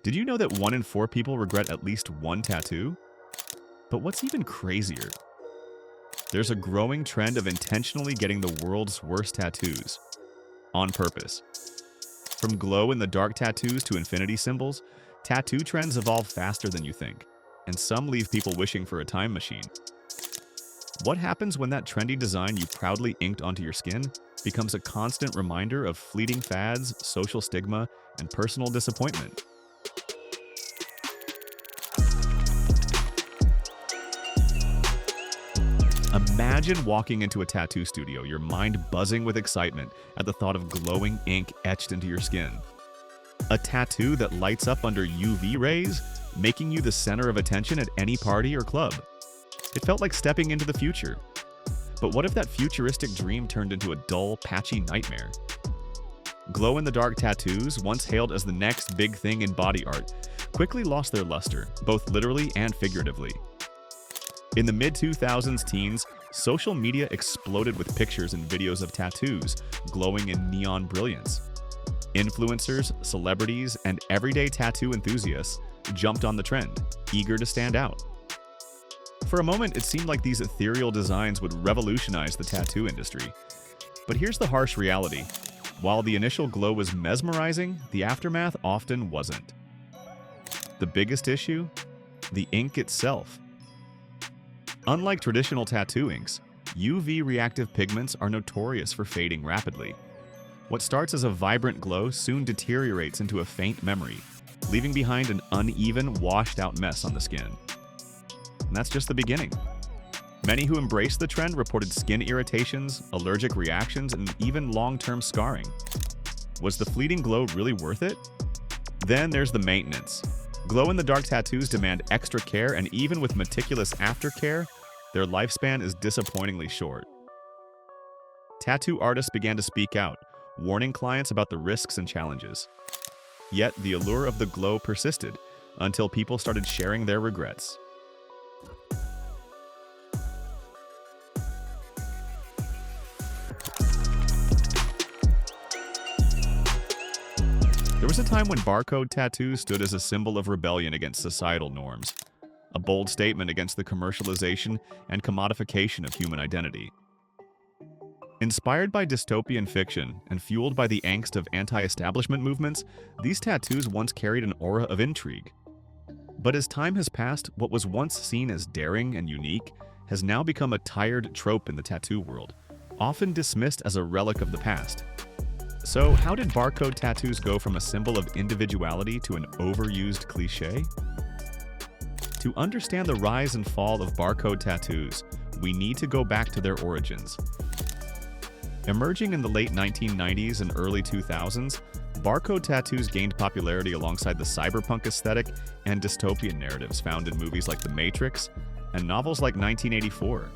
Did you know that 1 in 4 people regret at least one tattoo? But what's even crazier? There's a growing trend of intentionally getting the world's worst tattoos. On purpose. From glow-in-the-dark tattoos to infinity symbols, tattoo trends evolve faster than you think, and some leave people wishing for a time machine. What happens when that trendy design you proudly inked onto your skin becomes a constant reminder of fleeting fads, social stigma, and personal disappointment? Imagine walking into a tattoo studio, your mind buzzing with excitement at the thought of glowing ink etched into your skin. A tattoo that lights up under UV rays, making you the center of attention at any party or club. It felt like stepping into the future. But what if that futuristic dream turned into a dull, patchy nightmare? Glow-in-the-dark tattoos, once hailed as the next big thing in body art, quickly lost their luster, both literally and figuratively. In the mid-2000s teens, social media exploded with pictures and videos of tattoos glowing in neon brilliance. Influencers, celebrities, and everyday tattoo enthusiasts jumped on the trend, eager to stand out. For a moment, it seemed like these ethereal designs would revolutionize the tattoo industry. But here's the harsh reality. While the initial glow was mesmerizing, the aftermath often wasn't. The biggest issue? The ink itself. Unlike traditional tattoo inks, UV-reactive pigments are notorious for fading rapidly. What starts as a vibrant glow soon deteriorates into a faint memory, leaving behind an uneven, washed-out mess on the skin. And that's just the beginning. Many who embraced the trend reported skin irritations, allergic reactions, and even long-term scarring. Was the fleeting glow really worth it? Then there's the maintenance. Glow-in-the-dark tattoos demand extra care, and even with meticulous aftercare, their lifespan is disappointingly short. Tattoo artists began to speak out, warning clients about the risks and challenges. Yet the allure of the glow persisted until people started sharing their regrets. There was a time when barcode tattoos stood as a symbol of rebellion against societal norms, a bold statement against the commercialization and commodification of human identity. Inspired by dystopian fiction and fueled by the angst of anti-establishment movements, these tattoos once carried an aura of intrigue. But as time has passed, what was once seen as daring and unique has now become a tired trope in the tattoo world, often dismissed as a relic of the past. So, how did barcode tattoos go from a symbol of individuality to an overused cliché? To understand the rise and fall of barcode tattoos, we need to go back to their origins. Emerging in the late 1990s and early 2000s, barcode tattoos gained popularity alongside the cyberpunk aesthetic and dystopian narratives found in movies like The Matrix and novels like 1984.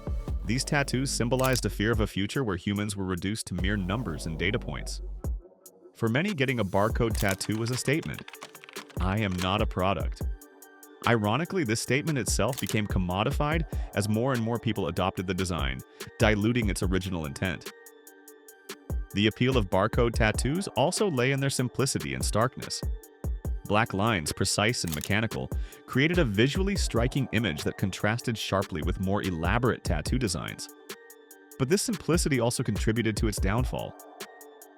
These tattoos symbolized a fear of a future where humans were reduced to mere numbers and data points. For many, getting a barcode tattoo was a statement. I am not a product. Ironically, this statement itself became commodified as more and more people adopted the design, diluting its original intent. The appeal of barcode tattoos also lay in their simplicity and starkness. Black lines, precise and mechanical, created a visually striking image that contrasted sharply with more elaborate tattoo designs. But this simplicity also contributed to its downfall.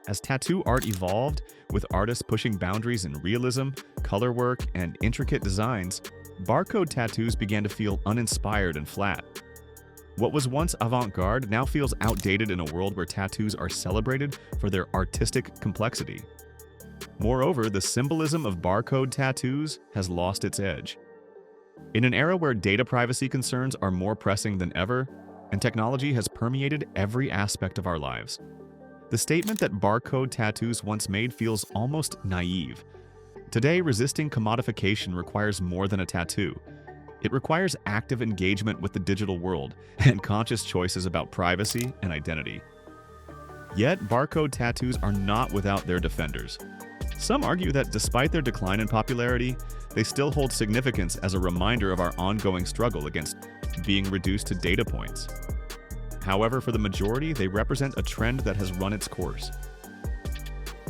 As tattoo art evolved, with artists pushing boundaries in realism, color work, and intricate designs, barcode tattoos began to feel uninspired and flat. What was once avant-garde now feels outdated in a world where tattoos are celebrated for their artistic complexity. Moreover, the symbolism of barcode tattoos has lost its edge. In an era where data privacy concerns are more pressing than ever, and technology has permeated every aspect of our lives, the statement that barcode tattoos once made feels almost naive. Today, resisting commodification requires more than a tattoo. It requires active engagement with the digital world and conscious choices about privacy and identity. Yet, barcode tattoos are not without their defenders. Some argue that despite their decline in popularity, they still hold significance as a reminder of our ongoing struggle against being reduced to data points. However, for the majority, they represent a trend that has run its course.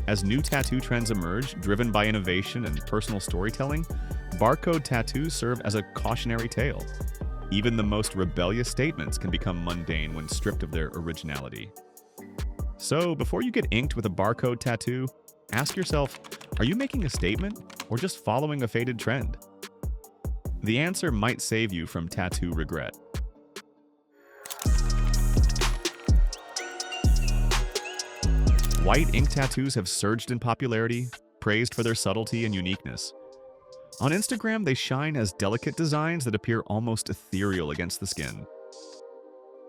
As new tattoo trends emerge, driven by innovation and personal storytelling, barcode tattoos serve as a cautionary tale. Even the most rebellious statements can become mundane when stripped of their originality. So, before you get inked with a barcode tattoo, ask yourself, are you making a statement or just following a faded trend? The answer might save you from tattoo regret. White ink tattoos have surged in popularity, praised for their subtlety and uniqueness. On Instagram, they shine as delicate designs that appear almost ethereal against the skin.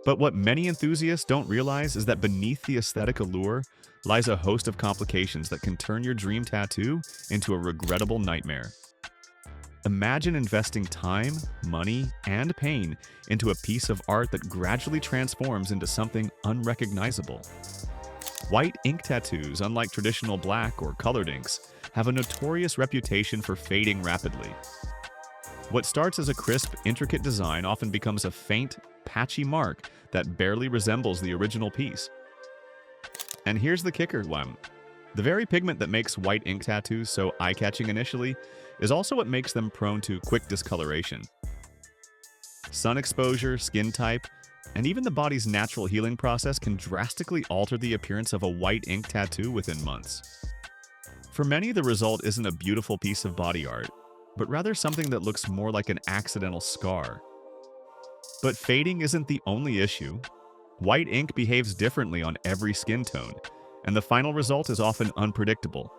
But what many enthusiasts don't realize is that beneath the aesthetic allure lies a host of complications that can turn your dream tattoo into a regrettable nightmare. Imagine investing time, money, and pain into a piece of art that gradually transforms into something unrecognizable. White ink tattoos, unlike traditional black or colored inks, have a notorious reputation for fading rapidly. What starts as a crisp, intricate design often becomes a faint, patchy mark that barely resembles the original piece. And here's the kicker one. The very pigment that makes white ink tattoos so eye-catching initially is also what makes them prone to quick discoloration. Sun exposure, skin type, and even the body's natural healing process can drastically alter the appearance of a white ink tattoo within months. For many, the result isn't a beautiful piece of body art, but rather something that looks more like an accidental scar. But fading isn't the only issue. White ink behaves differently on every skin tone, and the final result is often unpredictable.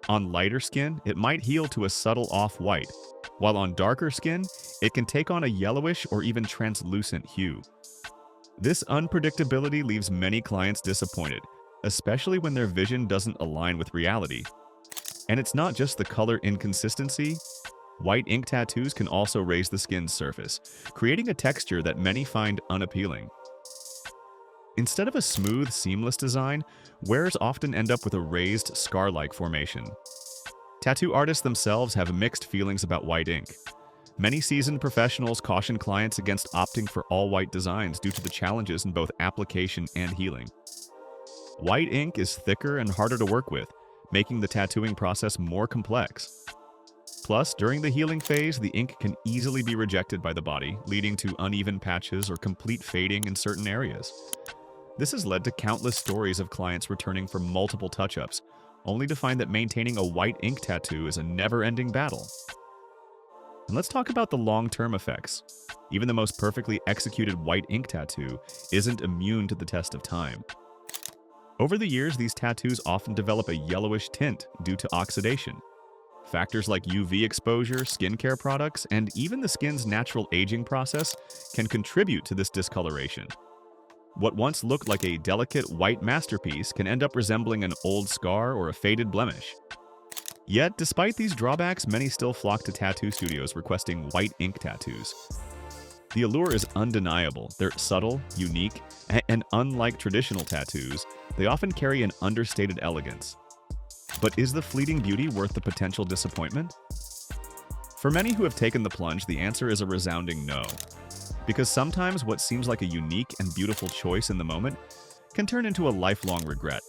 On lighter skin, it might heal to a subtle off-white, while on darker skin, it can take on a yellowish or even translucent hue. This unpredictability leaves many clients disappointed, especially when their vision doesn't align with reality. And it's not just the color inconsistency. White ink tattoos can also raise the skin's surface, creating a texture that many find unappealing. Instead of a smooth, seamless design, wearers often end up with a raised, scar-like formation. Tattoo artists themselves have mixed feelings about white ink. Many seasoned professionals caution clients against opting for all-white designs due to the challenges in both application and healing. White ink is thicker and harder to work with, making the tattooing process more complex. Plus, during the healing phase, the ink can easily be rejected by the body, leading to uneven patches or complete fading in certain areas. This has led to countless stories of clients returning for multiple touch-ups, only to find that maintaining a white ink tattoo is a never-ending battle. And let's talk about the long-term effects. Even the most perfectly executed white ink tattoo isn't immune to the test of time. Over the years, these tattoos often develop a yellowish tint due to oxidation. Factors like UV exposure, skincare products, and even the skin's natural aging process can contribute to this discoloration. What once looked like a delicate white masterpiece can end up resembling an old scar or a faded blemish. Yet, despite these drawbacks, many still flock to tattoo studios requesting white ink tattoos. The allure is undeniable. They're subtle, unique, and unlike traditional tattoos, they often carry an understated elegance. But is the fleeting beauty worth the potential disappointment? For many who have taken the plunge, the answer is a resounding no. Because sometimes what seems like a unique and beautiful choice in the moment can turn into a lifelong regret.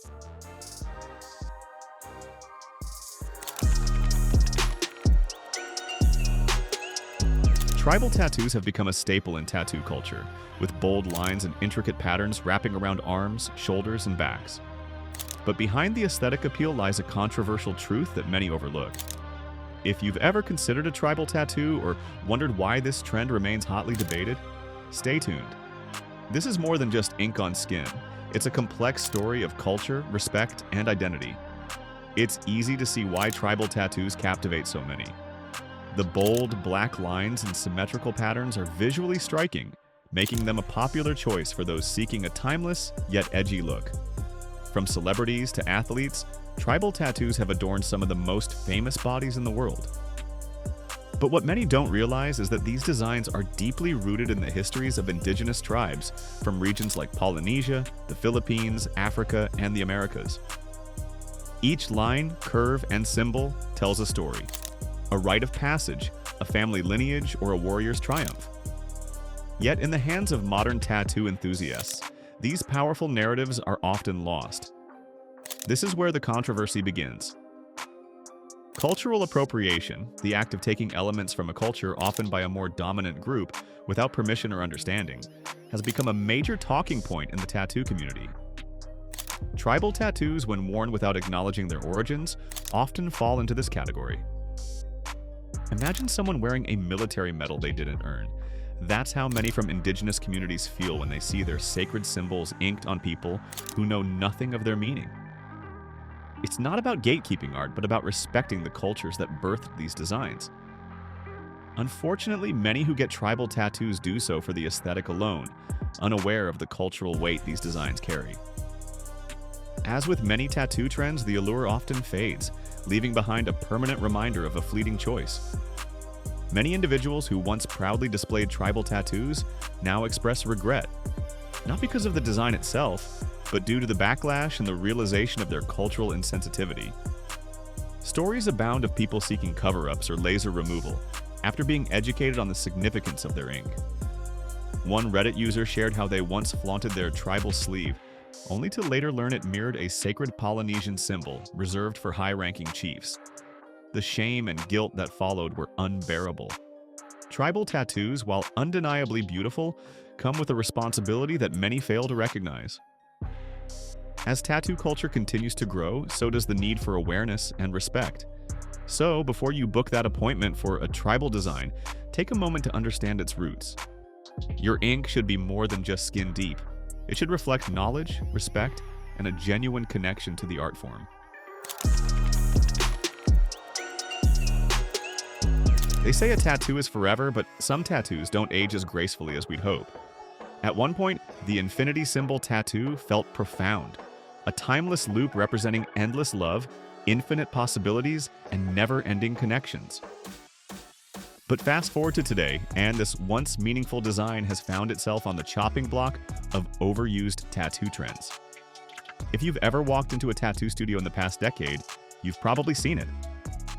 Tribal tattoos have become a staple in tattoo culture, with bold lines and intricate patterns wrapping around arms, shoulders, and backs. But behind the aesthetic appeal lies a controversial truth that many overlook. If you've ever considered a tribal tattoo or wondered why this trend remains hotly debated, stay tuned. This is more than just ink on skin. It's a complex story of culture, respect, and identity. It's easy to see why tribal tattoos captivate so many. The bold, black lines and symmetrical patterns are visually striking, making them a popular choice for those seeking a timeless, yet edgy look. From celebrities to athletes, tribal tattoos have adorned some of the most famous bodies in the world. But what many don't realize is that these designs are deeply rooted in the histories of indigenous tribes from regions like Polynesia, the Philippines, Africa, and the Americas. Each line, curve, and symbol tells a story. A rite of passage, a family lineage, or a warrior's triumph. Yet in the hands of modern tattoo enthusiasts, these powerful narratives are often lost. This is where the controversy begins. Cultural appropriation, the act of taking elements from a culture often by a more dominant group without permission or understanding, has become a major talking point in the tattoo community. Tribal tattoos, when worn without acknowledging their origins, often fall into this category. Imagine someone wearing a military medal they didn't earn. That's how many from indigenous communities feel when they see their sacred symbols inked on people who know nothing of their meaning. It's not about gatekeeping art, but about respecting the cultures that birthed these designs. Unfortunately, many who get tribal tattoos do so for the aesthetic alone, unaware of the cultural weight these designs carry. As with many tattoo trends, the allure often fades, leaving behind a permanent reminder of a fleeting choice. Many individuals who once proudly displayed tribal tattoos now express regret, not because of the design itself, but due to the backlash and the realization of their cultural insensitivity. Stories abound of people seeking cover-ups or laser removal after being educated on the significance of their ink. One Reddit user shared how they once flaunted their tribal sleeve, only to later learn it mirrored a sacred Polynesian symbol reserved for high-ranking chiefs. The shame and guilt that followed were unbearable. Tribal tattoos, while undeniably beautiful, come with a responsibility that many fail to recognize. As tattoo culture continues to grow, so does the need for awareness and respect. So, before you book that appointment for a tribal design, take a moment to understand its roots. Your ink should be more than just skin deep. It should reflect knowledge, respect, and a genuine connection to the art form. They say a tattoo is forever, but some tattoos don't age as gracefully as we'd hope. At one point, the infinity symbol tattoo felt profound, a timeless loop representing endless love, infinite possibilities, and never-ending connections. But fast forward to today, and this once meaningful design has found itself on the chopping block of overused tattoo trends. If you've ever walked into a tattoo studio in the past decade, you've probably seen it.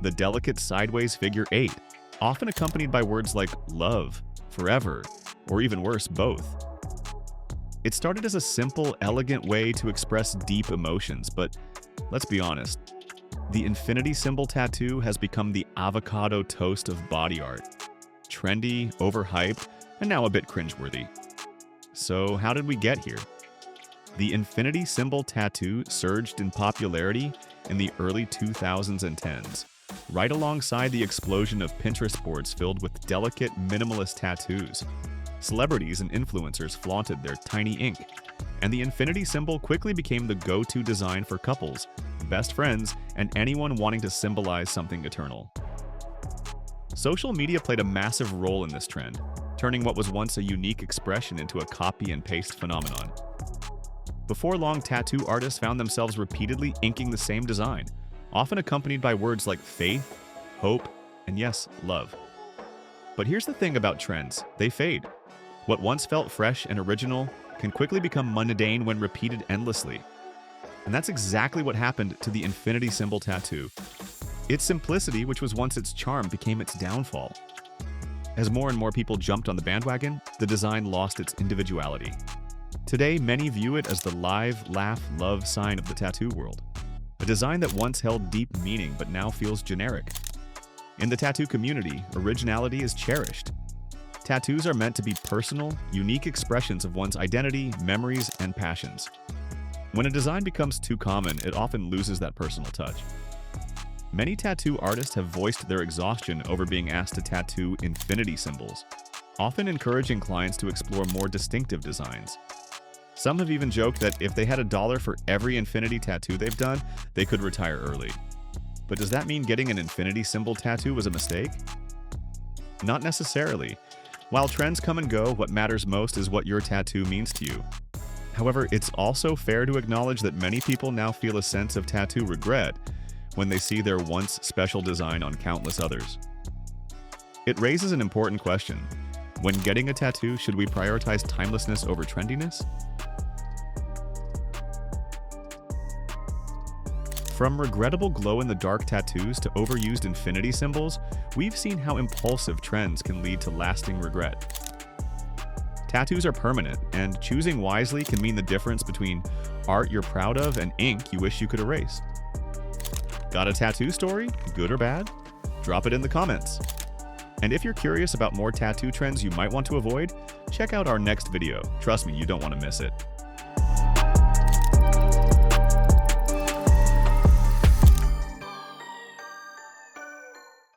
The delicate sideways figure 8, often accompanied by words like love, forever, or even worse, both. It started as a simple, elegant way to express deep emotions, but let's be honest, the infinity symbol tattoo has become the avocado toast of body art. Trendy, overhyped, and now a bit cringeworthy. So how did we get here? The infinity symbol tattoo surged in popularity in the early 2000s and 10s, right alongside the explosion of Pinterest boards filled with delicate, minimalist tattoos. Celebrities and influencers flaunted their tiny ink, and the infinity symbol quickly became the go-to design for couples, best friends, and anyone wanting to symbolize something eternal. Social media played a massive role in this trend, turning what was once a unique expression into a copy-and-paste phenomenon. Before long, tattoo artists found themselves repeatedly inking the same design, often accompanied by words like faith, hope, and yes, love. But here's the thing about trends, they fade. What once felt fresh and original can quickly become mundane when repeated endlessly. And that's exactly what happened to the infinity symbol tattoo. Its simplicity, which was once its charm, became its downfall. As more and more people jumped on the bandwagon, the design lost its individuality. Today, many view it as the live, laugh, love sign of the tattoo world. A design that once held deep meaning but now feels generic. In the tattoo community, originality is cherished. Tattoos are meant to be personal, unique expressions of one's identity, memories, and passions. When a design becomes too common, it often loses that personal touch. Many tattoo artists have voiced their exhaustion over being asked to tattoo infinity symbols, often encouraging clients to explore more distinctive designs. Some have even joked that if they had $1 for every infinity tattoo they've done, they could retire early. But does that mean getting an infinity symbol tattoo was a mistake? Not necessarily. While trends come and go, what matters most is what your tattoo means to you. However, it's also fair to acknowledge that many people now feel a sense of tattoo regret when they see their once special design on countless others. It raises an important question. When getting a tattoo, should we prioritize timelessness over trendiness? From regrettable glow-in-the-dark tattoos to overused infinity symbols, we've seen how impulsive trends can lead to lasting regret. Tattoos are permanent, and choosing wisely can mean the difference between art you're proud of and ink you wish you could erase. Got a tattoo story, good or bad? Drop it in the comments. And if you're curious about more tattoo trends you might want to avoid, check out our next video. Trust me, you don't want to miss it.